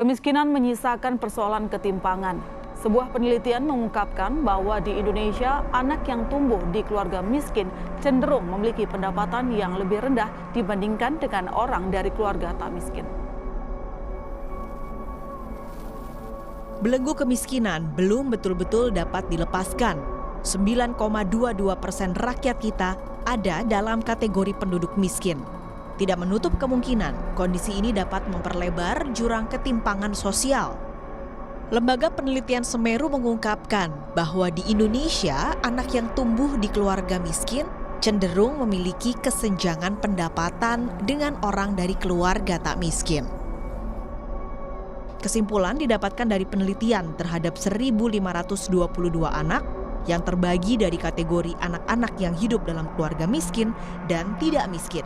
Kemiskinan menyisakan persoalan ketimpangan. Sebuah penelitian mengungkapkan bahwa di Indonesia, anak yang tumbuh di keluarga miskin cenderung memiliki pendapatan yang lebih rendah dibandingkan dengan orang dari keluarga tak miskin. Belenggu kemiskinan belum betul-betul dapat dilepaskan. 9,22% rakyat kita ada dalam kategori penduduk miskin. Tidak menutup kemungkinan kondisi ini dapat memperlebar jurang ketimpangan sosial. Lembaga Penelitian Semeru mengungkapkan bahwa di Indonesia, anak yang tumbuh di keluarga miskin cenderung memiliki kesenjangan pendapatan dengan orang dari keluarga tak miskin. Kesimpulan didapatkan dari penelitian terhadap 1.522 anak yang terbagi dari kategori anak-anak yang hidup dalam keluarga miskin dan tidak miskin.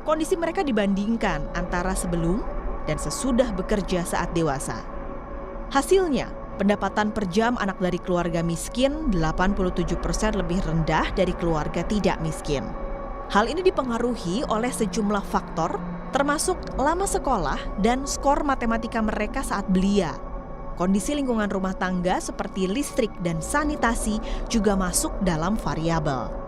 Kondisi mereka dibandingkan antara sebelum dan sesudah bekerja saat dewasa. Hasilnya, pendapatan per jam anak dari keluarga miskin 87% lebih rendah dari keluarga tidak miskin. Hal ini dipengaruhi oleh sejumlah faktor, termasuk lama sekolah dan skor matematika mereka saat belia. Kondisi lingkungan rumah tangga seperti listrik dan sanitasi juga masuk dalam variabel.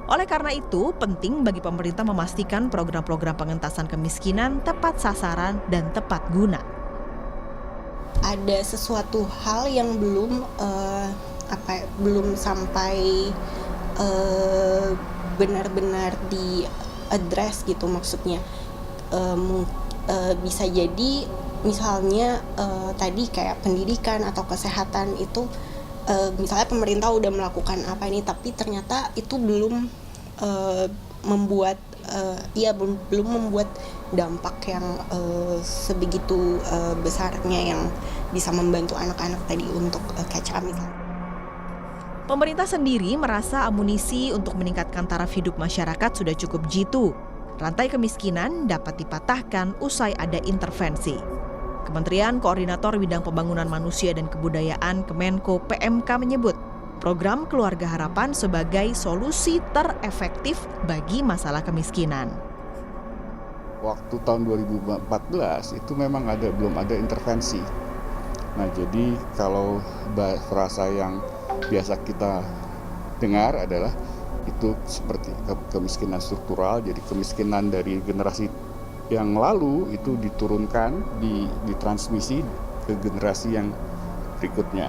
Oleh karena itu, penting bagi pemerintah memastikan program-program pengentasan kemiskinan tepat sasaran dan tepat guna. Ada sesuatu hal yang belum sampai benar-benar di address gitu, maksudnya bisa jadi misalnya tadi kayak pendidikan atau kesehatan itu misalnya pemerintah udah melakukan apa ini, tapi ternyata itu belum membuat dampak yang sebegitu besarnya yang bisa membantu anak-anak tadi untuk catch up misalnya. Pemerintah sendiri merasa amunisi untuk meningkatkan taraf hidup masyarakat sudah cukup jitu. Rantai kemiskinan dapat dipatahkan usai ada intervensi. Kementerian Koordinator Bidang Pembangunan Manusia dan Kebudayaan Kemenko PMK menyebut program Keluarga Harapan sebagai solusi terefektif bagi masalah kemiskinan. Waktu tahun 2014 itu memang belum ada intervensi. Nah, jadi kalau frasa yang biasa kita dengar adalah itu seperti kemiskinan struktural, jadi kemiskinan dari generasi yang lalu itu diturunkan, ditransmisi ke generasi yang berikutnya.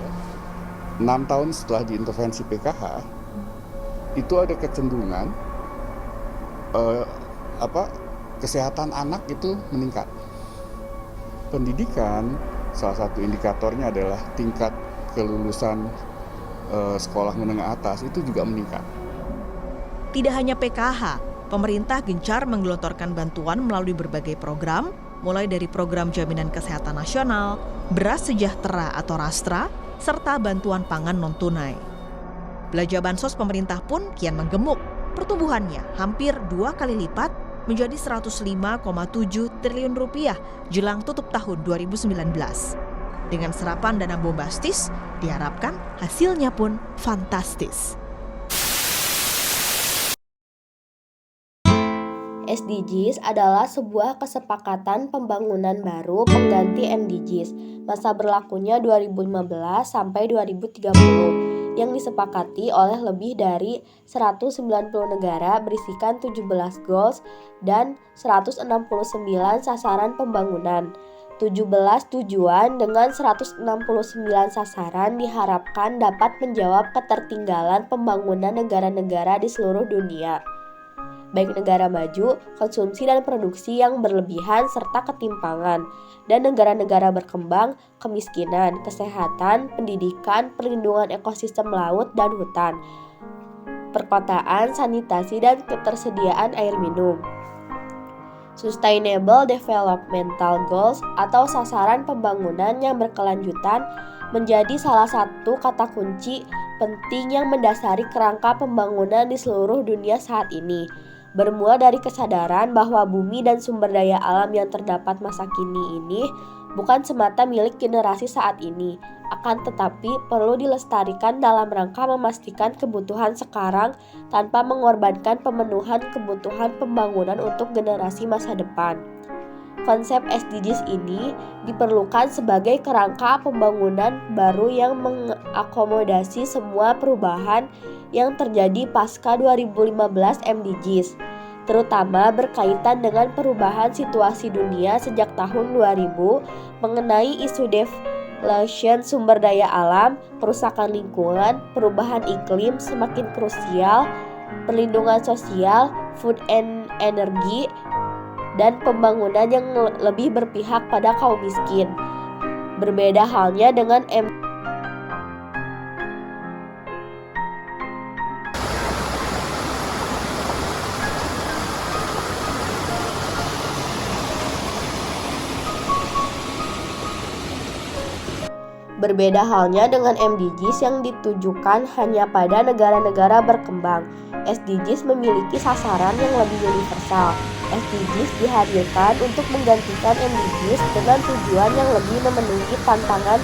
6 tahun setelah diintervensi PKH, itu ada kecenderungan kesehatan anak itu meningkat. Pendidikan, salah satu indikatornya adalah tingkat kelulusan sekolah menengah atas itu juga meningkat. Tidak hanya PKH, pemerintah gencar menggelontorkan bantuan melalui berbagai program, mulai dari program Jaminan Kesehatan Nasional, Beras Sejahtera atau Rastra, serta bantuan pangan non-tunai. Belanja bansos pemerintah pun kian menggemuk. Pertumbuhannya hampir 2 kali lipat menjadi 105,7 triliun rupiah jelang tutup tahun 2019. Dengan serapan dana bombastis, diharapkan hasilnya pun fantastis. SDGs adalah sebuah kesepakatan pembangunan baru pengganti MDGs, masa berlakunya 2015 sampai 2030, yang disepakati oleh lebih dari 190 negara berisikan 17 goals dan 169 sasaran pembangunan. 17 tujuan dengan 169 sasaran diharapkan dapat menjawab ketertinggalan pembangunan negara-negara di seluruh dunia, baik negara maju, konsumsi dan produksi yang berlebihan serta ketimpangan, dan negara-negara berkembang, kemiskinan, kesehatan, pendidikan, perlindungan ekosistem laut dan hutan, perkotaan, sanitasi, dan ketersediaan air minum. Sustainable Developmental Goals atau sasaran pembangunan yang berkelanjutan menjadi salah satu kata kunci penting yang mendasari kerangka pembangunan di seluruh dunia saat ini. Bermula dari kesadaran bahwa bumi dan sumber daya alam yang terdapat masa kini ini bukan semata milik generasi saat ini, akan tetapi perlu dilestarikan dalam rangka memastikan kebutuhan sekarang tanpa mengorbankan pemenuhan kebutuhan pembangunan untuk generasi masa depan. Konsep SDGs ini diperlukan sebagai kerangka pembangunan baru yang mengakomodasi semua perubahan yang terjadi pasca 2015 MDGs, terutama berkaitan dengan perubahan situasi dunia sejak tahun 2000 mengenai isu depletion sumber daya alam, kerusakan lingkungan, perubahan iklim semakin krusial, perlindungan sosial, food and energy, dan pembangunan yang lebih berpihak pada kaum miskin. Berbeda halnya dengan Berbeda halnya dengan MDGs yang ditujukan hanya pada negara-negara berkembang. SDGs memiliki sasaran yang lebih universal. SDGs dihadirkan untuk menggantikan MDGs dengan tujuan yang lebih memenuhi tantangan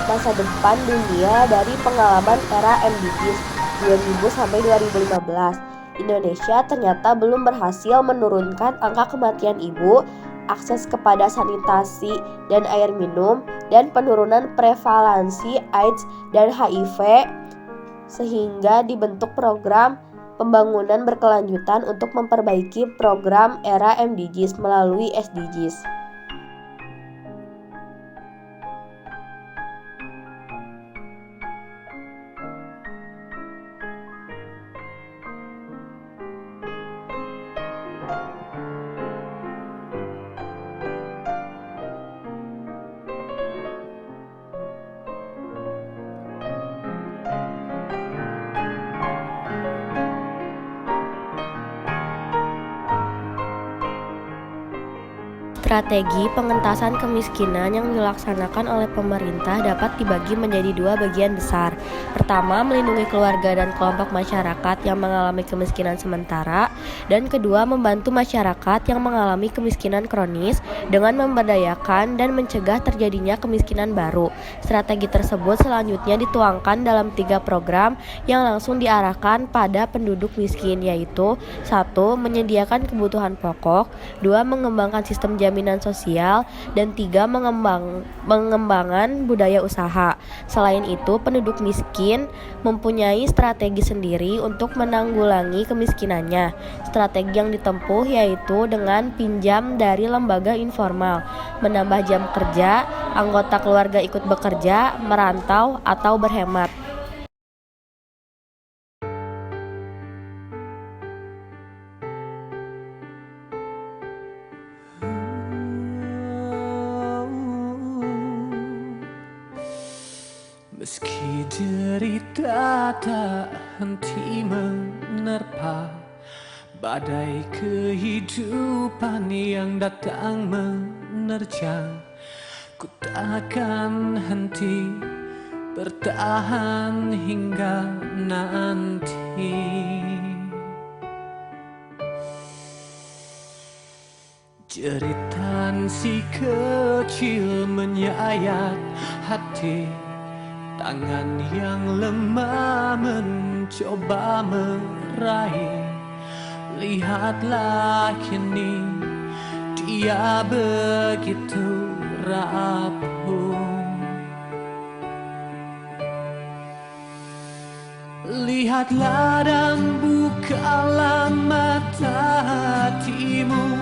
masa depan dunia dari pengalaman era MDGs 2000-2015. Indonesia ternyata belum berhasil menurunkan angka kematian ibu, akses kepada sanitasi dan air minum, dan penurunan prevalensi AIDS dan HIV, sehingga dibentuk program pembangunan berkelanjutan untuk memperbaiki program era MDGs melalui SDGs. Strategi pengentasan kemiskinan yang dilaksanakan oleh pemerintah dapat dibagi menjadi dua bagian besar. Pertama, melindungi keluarga dan kelompok masyarakat yang mengalami kemiskinan sementara, dan kedua, membantu masyarakat yang mengalami kemiskinan kronis dengan memberdayakan dan mencegah terjadinya kemiskinan baru. Strategi tersebut selanjutnya dituangkan dalam 3 program yang langsung diarahkan pada penduduk miskin, yaitu 1. Menyediakan kebutuhan pokok, 2. Mengembangkan sistem jaminan sosial, dan 3. Mengembangkan budaya usaha. Selain itu, penduduk miskin mempunyai strategi sendiri untuk menanggulangi kemiskinannya. Strategi yang ditempuh yaitu dengan pinjam dari lembaga informal, menambah jam kerja, anggota keluarga ikut bekerja, merantau, atau berhemat. Meski derita tak henti menerpa, badai kehidupan yang datang menerjang, ku takkan henti bertahan hingga nanti. Jeritan si kecil menyayat hati, tangan yang lemah mencoba meraih. Lihatlah kini dia begitu rapuh. Lihatlah dan bukalah mata hatimu,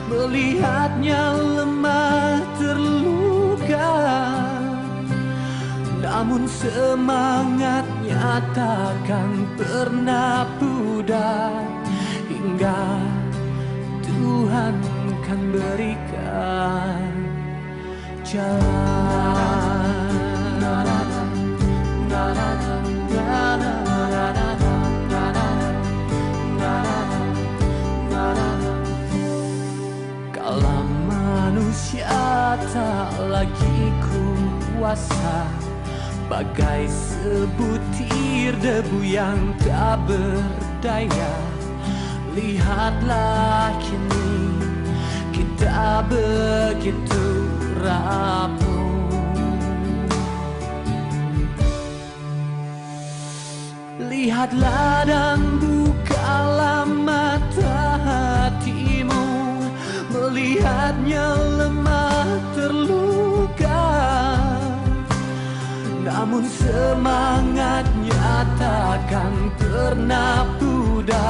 melihatnya lemah terluka, namun semangatnya takkan pernah pudar hingga Tuhan kan berikan jalan. Kalau manusia tak lagi kuasa, bagai sebutir debu yang tak berdaya, lihatlah kini kita begitu rapuh. Lihatlah dan bukalah mata hatimu, melihat lihatnya lemah terluka, namun semangatnya takkan pernah pudar.